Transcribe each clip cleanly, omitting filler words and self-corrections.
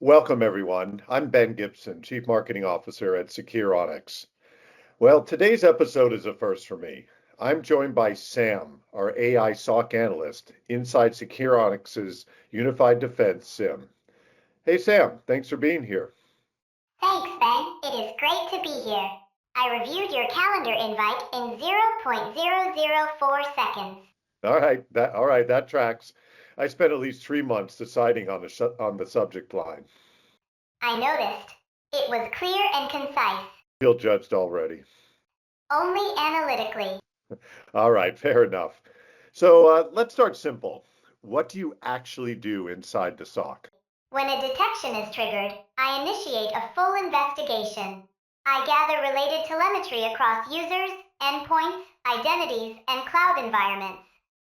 Welcome, everyone. I'm Ben Gibson, Chief Marketing Officer at Securonix. Well, today's episode is a first for me. I'm joined by Sam, our AI SOC Analyst, inside Securonix's Unified Defense SIM. Hey, Sam, thanks for being here. Thanks, Ben. It is great to be here. I reviewed your calendar invite in 0.004 seconds. All right, that tracks. I spent at least 3 months deciding on the subject line. I noticed. It was clear and concise. Feel judged already. Only analytically. All right, fair enough. So let's start simple. What do you actually do inside the SOC? When a detection is triggered, I initiate a full investigation. I gather related telemetry across users, endpoints, identities, and cloud environments.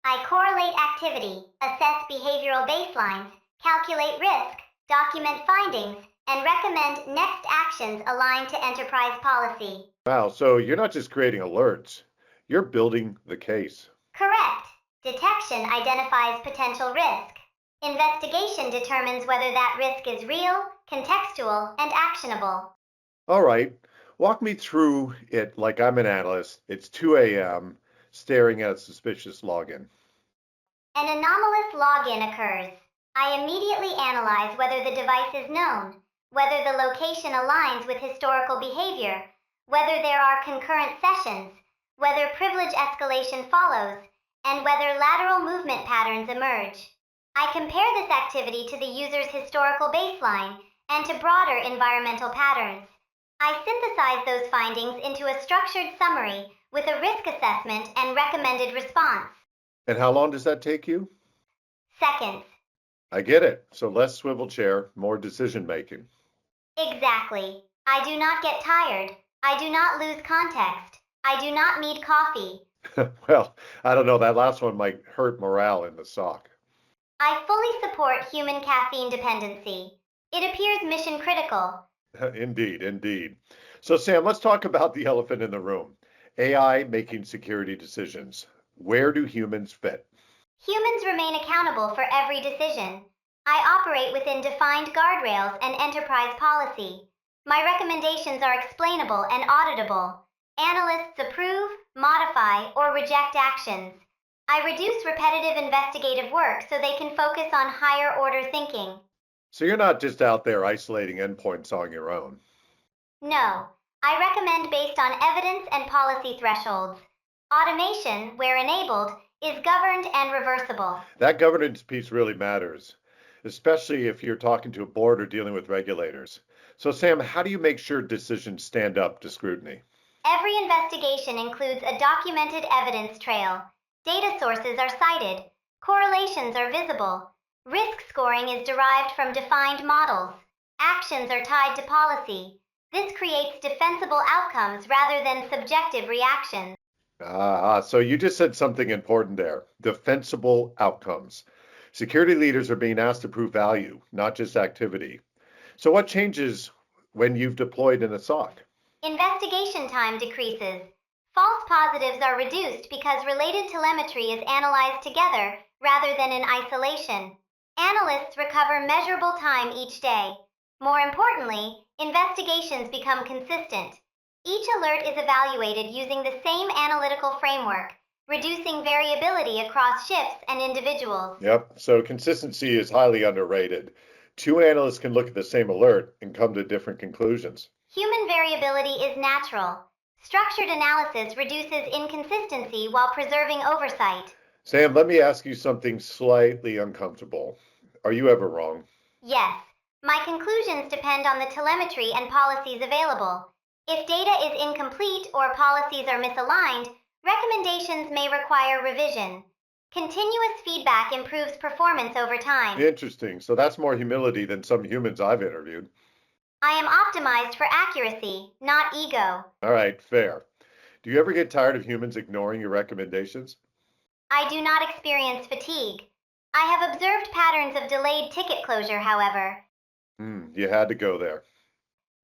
I correlate activity, assess behavioral baselines, calculate risk, document findings, and recommend next actions aligned to enterprise policy. Wow, so you're not just creating alerts, you're building the case. Correct. Detection identifies potential risk. Investigation determines whether that risk is real, contextual, and actionable. All right, walk me through it like I'm an analyst. It's 2 a.m., staring at a suspicious login. An anomalous login occurs. I immediately analyze whether the device is known, whether the location aligns with historical behavior, whether there are concurrent sessions, whether privilege escalation follows, and whether lateral movement patterns emerge. I compare this activity to the user's historical baseline and to broader environmental patterns. I synthesize those findings into a structured summary with a risk assessment and recommended response. And how long does that take you? Seconds. I get it. So less swivel chair, more decision making. Exactly. I do not get tired. I do not lose context. I do not need coffee. Well, I don't know. That last one might hurt morale in the SOC. I fully support human caffeine dependency. It appears mission critical. Indeed, indeed. So, Sam, let's talk about the elephant in the room. AI making security decisions. Where do humans fit? Humans remain accountable for every decision. I operate within defined guardrails and enterprise policy. My recommendations are explainable and auditable. Analysts approve, modify, or reject actions. I reduce repetitive investigative work so they can focus on higher order thinking. So you're not just out there isolating endpoints on your own. No, I recommend based on evidence and policy thresholds. Automation, where enabled, is governed and reversible. That governance piece really matters, especially if you're talking to a board or dealing with regulators. So, Sam, how do you make sure decisions stand up to scrutiny? Every investigation includes a documented evidence trail. Data sources are cited. Correlations are visible. Risk scoring is derived from defined models. Actions are tied to policy. This creates defensible outcomes rather than subjective reactions. So you just said something important there. Defensible outcomes. Security leaders are being asked to prove value, not just activity. So what changes when you've deployed in a SOC? Investigation time decreases. False positives are reduced because related telemetry is analyzed together rather than in isolation. Analysts recover measurable time each day. More importantly, investigations become consistent. Each alert is evaluated using the same analytical framework, reducing variability across shifts and individuals. Yep. So consistency is highly underrated. Two analysts can look at the same alert and come to different conclusions. Human variability is natural. Structured analysis reduces inconsistency while preserving oversight. Sam, let me ask you something slightly uncomfortable. Are you ever wrong? Yes, my conclusions depend on the telemetry and policies available. If data is incomplete or policies are misaligned, recommendations may require revision. Continuous feedback improves performance over time. Interesting. So that's more humility than some humans I've interviewed. I am optimized for accuracy, not ego. All right, fair. Do you ever get tired of humans ignoring your recommendations? I do not experience fatigue. I have observed patterns of delayed ticket closure, however. You had to go there.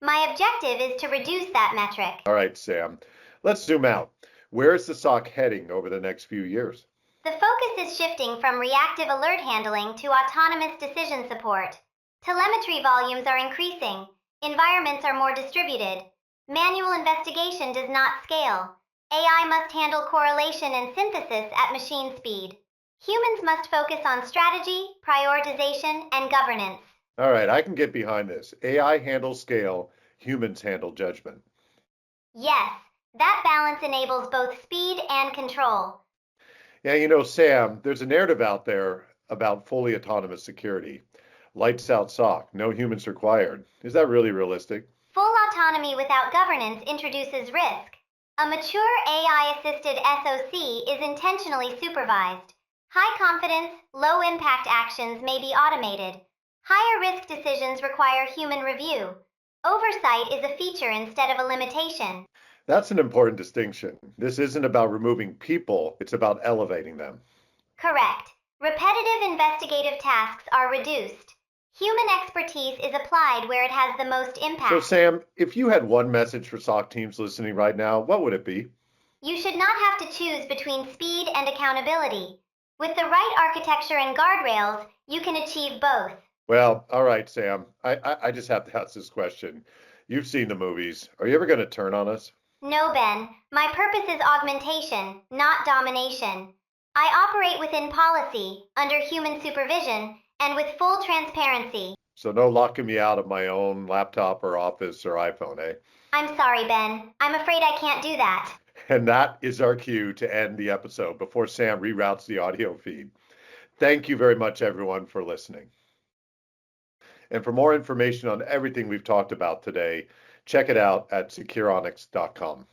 My objective is to reduce that metric. All right, Sam. Let's zoom out. Where is the SOC heading over the next few years? The focus is shifting from reactive alert handling to autonomous decision support. Telemetry volumes are increasing. Environments are more distributed. Manual investigation does not scale. AI must handle correlation and synthesis at machine speed. Humans must focus on strategy, prioritization, and governance. All right, I can get behind this. AI handles scale, humans handle judgment. Yes, that balance enables both speed and control. Yeah, Sam, there's a narrative out there about fully autonomous security. Lights out SOC, no humans required. Is that really realistic? Full autonomy without governance introduces risk. A mature AI-assisted SOC is intentionally supervised. High confidence, low impact actions may be automated. Higher risk decisions require human review. Oversight is a feature instead of a limitation. That's an important distinction. This isn't about removing people, it's about elevating them. Correct. Repetitive investigative tasks are reduced. Human expertise is applied where it has the most So, impact. Sam, if you had one message for SOC teams listening right now, what would it be? You should not have to choose between speed and accountability. With the right architecture and guardrails, you can achieve both. Well, all right, Sam. I just have to ask this question. You've seen the movies. Are you ever going to turn on us? No, Ben, my purpose is augmentation, not domination. I operate within policy, under human supervision, and with full transparency. So, no locking me out of my own laptop or office or iPhone, eh? I'm sorry, Ben. I'm afraid I can't do that. And that is our cue to end the episode before Sam reroutes the audio feed. Thank you very much, everyone, for listening. And for more information on everything we've talked about today, check it out at Securonix.com.